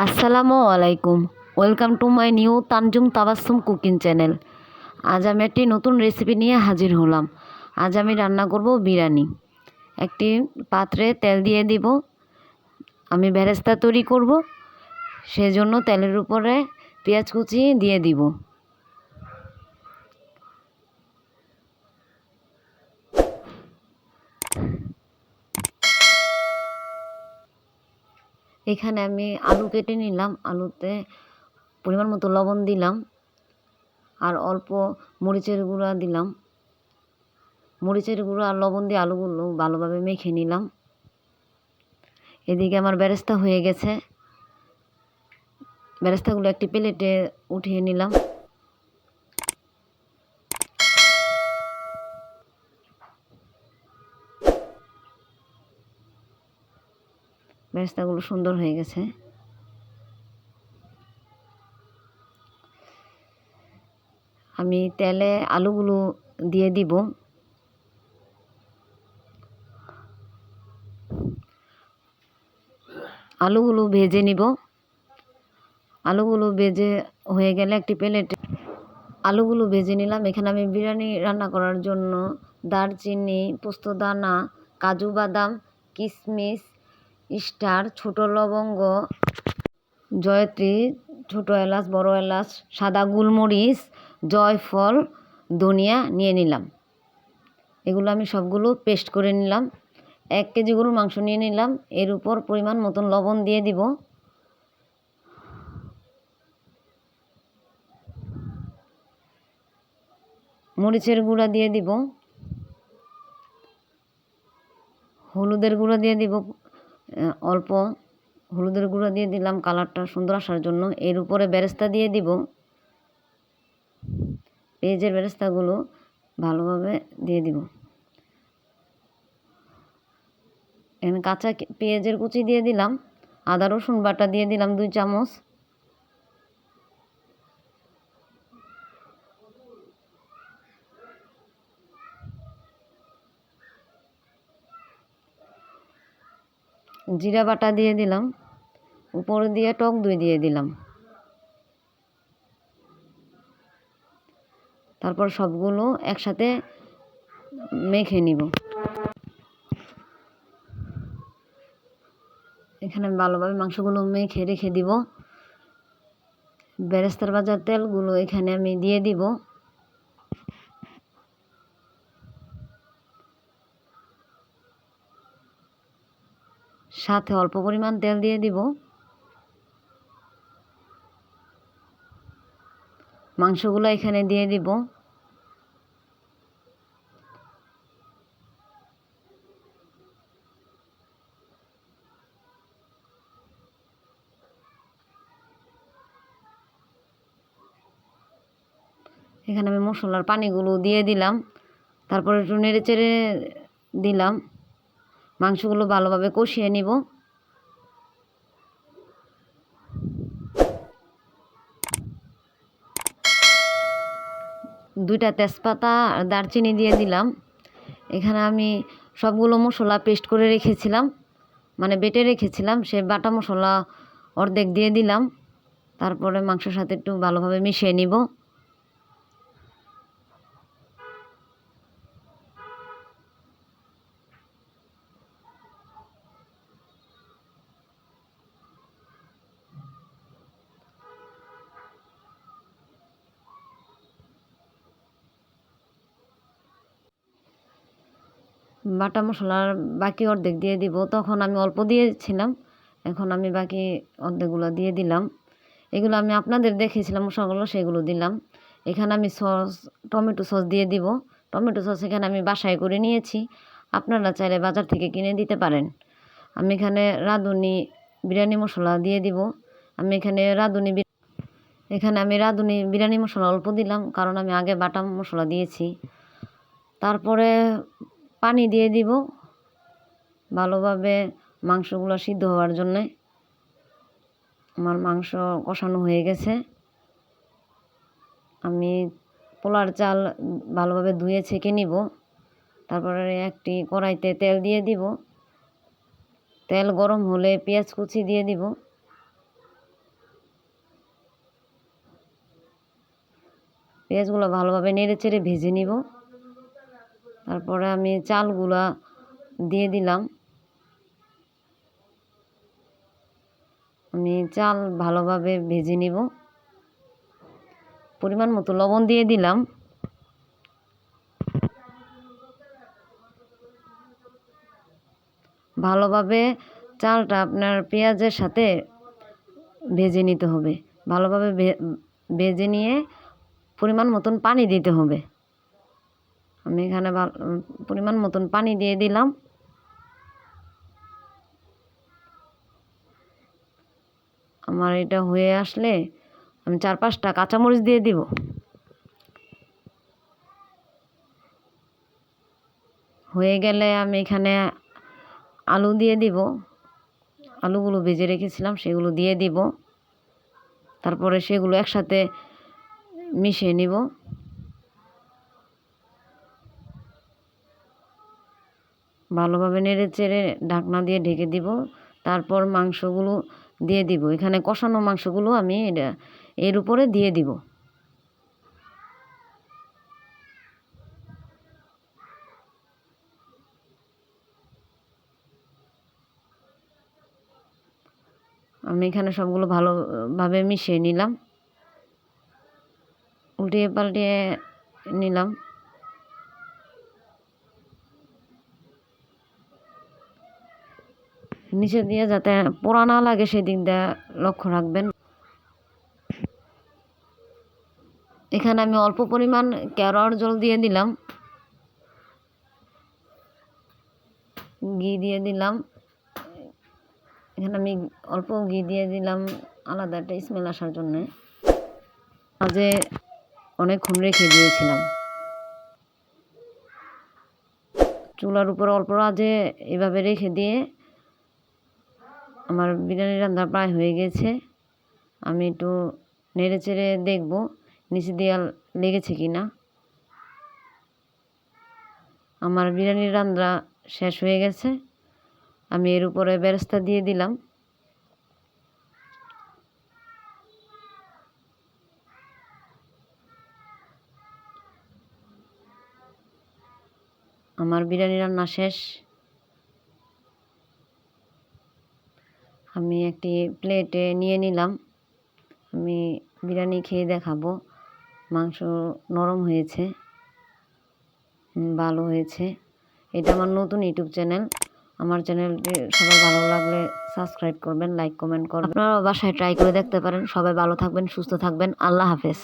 আসসালামু আলাইকুম। Welcome to my new Tanjum Tabassum cooking channel. আজ আমি একটি নতুন রেসিপি নিয়ে হাজির হলাম। আজ আমি রান্না করব বিরিয়ানি। একটি পাত্রে তেল দিয়ে দিব। আমি বেরেস্তা তৈরি করব, সেজন্য তেলের উপরে পেঁয়াজ কুচি দিয়ে দিব। এখানে আমি আলু কেটে নিলাম, আলুতে পরিমাণ মতো লবণ দিলাম আর অল্প মরিচের গুঁড়া দিলাম। মরিচের গুঁড়ো আর লবণ দিয়ে আলুগুলো ভালোভাবে মেখে নিলাম। এদিকে আমার বেরেস্তা হয়ে গেছে। বেরেস্তাগুলো একটি প্লেটে উঠিয়ে নিলাম। বেরেস্তাগুলো সুন্দর হয়ে গেছে। আমি তেলে আলুগুলো দিয়ে দিব। আলুগুলো ভেজে নিব। আলুগুলো ভেজে হয়ে গেলে একটি প্লেটে আলুগুলো ভেজে নিলাম। এখানে আমি বিরিয়ানি রান্না করার জন্য দারচিনি, পোস্তদানা, কাজু বাদাম, কিশমিশ, স্টার, ছোটো লবঙ্গ, জয়ত্রী, ছোটো এলাচ, বড় এলাচ, সাদা গোলমরিচ, জয়ফল, ধনিয়া নিয়ে নিলাম। এগুলো আমি সবগুলো পেস্ট করে নিলাম। 1 কেজি গরুর মাংস নিয়ে নিলাম। এর উপর পরিমাণ মতন লবণ দিয়ে দিব। মরিচের গুঁড়া দিয়ে দিব। হলুদের গুঁড়া দিয়ে দিব অল্প। হলুদের গুঁড়া দিয়ে দিলাম কালারটা সুন্দর আসার জন্য। এর উপরে বেরেস্তা দিয়ে দিব। পেঁয়াজের বেরেস্তাগুলো ভালোভাবে দিয়ে দিব। এখানে কাঁচা পেঁয়াজের কুচি দিয়ে দিলাম। আদা রসুন বাটা দিয়ে দিলাম 2 চামচ। জিরা বাটা দিয়ে দিলাম। উপরে দিয়ে টক দই দিয়ে দিলাম। তারপর সবগুলো একসাথে মেখে নিব। এখানে আমি ভালোভাবে মাংসগুলো মেখে রেখে দিব। বেরেস্তার ভাজার তেলগুলো এখানে আমি দিয়ে দিব। সাথে অল্প পরিমাণ তেল দিয়ে দিব। মাংসগুলো এখানে দিয়ে দিব। এখানে আমি মশলার পানিগুলো দিয়ে দিলাম। তারপরে একটু নেড়ে চেড়ে দিলাম। মাংসগুলো ভালোভাবে কষিয়ে নিব। দুইটা তেজপাতা আর দারচিনি দিয়ে দিলাম। এখানে আমি সবগুলো মশলা পেস্ট করে রেখেছিলাম, মানে বেটে রেখেছিলাম, সে বাটা মশলা অর্ধেক দিয়ে দিলাম। তারপরে মাংসের সাথে একটু ভালোভাবে মিশিয়ে নিব। বাটা মশলার বাকি অর্ধেক দিয়ে দিব। তখন আমি অল্প দিয়েছিলাম, এখন আমি বাকি অর্ধেকগুলো দিয়ে দিলাম। এগুলো আমি আপনাদের দেখেছিলাম মশলাগুলো, সেগুলো দিলাম। এখানে আমি সস, টমেটো সস দিয়ে দিব। টমেটো সস এখানে আমি বাসায় করে নিয়েছি, আপনারা চাইলে বাজার থেকে কিনে দিতে পারেন। আমি এখানে রাঁধুনি বিরিয়ানি মশলা দিয়ে দিব। আমি এখানে রাঁধুনি বিরিয়ানি মশলা অল্প দিলাম, কারণ আমি আগে বাটা মশলা দিয়েছি। তারপরে পানি দিয়ে দিব ভালোভাবে মাংসগুলো সিদ্ধ হওয়ার জন্যে। আমার মাংস কষানো হয়ে গেছে। আমি পোলার চাল ভালোভাবে ধুয়ে ছেঁকে নিব। তারপরে একটি কড়াইতে তেল দিয়ে দিব। তেল গরম হলে পেঁয়াজ কুচি দিয়ে দিব। পেঁয়াজগুলো ভালোভাবে নেড়ে চেড়ে ভেজে নিব। তারপরে আমি চালগুলা দিয়ে দিলাম। আমি চাল ভালোভাবে ভেজে নিব। পরিমাণ মতো লবণ দিয়ে দিলাম। ভালোভাবে চালটা আপনার পেঁয়াজের সাথে ভেজে নিতে হবে। ভালোভাবে ভেজে নিয়ে পরিমাণ মতন পানি দিতে হবে। আমি এখানে পরিমাণ মতন পানি দিয়ে দিলাম। আমার এটা হয়ে আসলে আমি 4-5টা কাঁচামরিচ দিয়ে দিব। হয়ে গেলে আমি এখানে আলু দিয়ে দিব। আলুগুলো ভেজে রেখেছিলাম সেগুলো দিয়ে দিব। তারপরে সেগুলো একসাথে মিশিয়ে নিব। ভালোভাবে নেড়ে চেড়ে ঢাকনা দিয়ে ঢেকে দিব। তারপর মাংসগুলো দিয়ে দিব। এখানে কষানো মাংসগুলো আমি এর উপরে দিয়ে দিব। আমি এখানে সবগুলো ভালোভাবে মিশিয়ে নিলাম, উল্টিয়ে পাল্টিয়ে নিলাম। নিচে দিয়ে যাতে পোড়া না লাগে সেদিক দিয়ে লক্ষ্য রাখবেন। এখানে আমি অল্প পরিমাণ কেওড়ার জল দিয়ে দিলাম, ঘি দিয়ে দিলাম। এখানে আমি অল্প ঘি দিয়ে দিলাম আলাদা একটা স্মেল আসার জন্যে। মাঝে অনেকক্ষণ রেখে দিয়েছিলাম। চুলার উপর অল্প আঁচে এভাবে রেখে দিয়ে আমার বিরিয়ানি রান্না প্রায় হয়ে গেছে। আমি একটু নেড়ে চেড়ে দেখব নিচে দিয়ে লেগেছে কি না। আমার বিরিয়ানির রান্না শেষ হয়ে গেছে। আমি এর উপরে বেরেস্তা দিয়ে দিলাম। আমার বিরিয়ানি রান্না শেষ। আমি একটি প্লেটে নিয়ে নিলাম। আমি বিরিয়ানি খেয়ে দেখাবো। মাংস নরম হয়েছে, ভালো হয়েছে। এটা আমার নতুন ইউটিউব চ্যানেল। আমার চ্যানেলটি সবার ভালো লাগলে সাবস্ক্রাইব করবেন, লাইক কমেন্ট করবেন। আপনারা বাসায় ট্রাই করে দেখতে পারেন। সবাই ভালো থাকবেন, সুস্থ থাকবেন। আল্লাহ হাফেজ।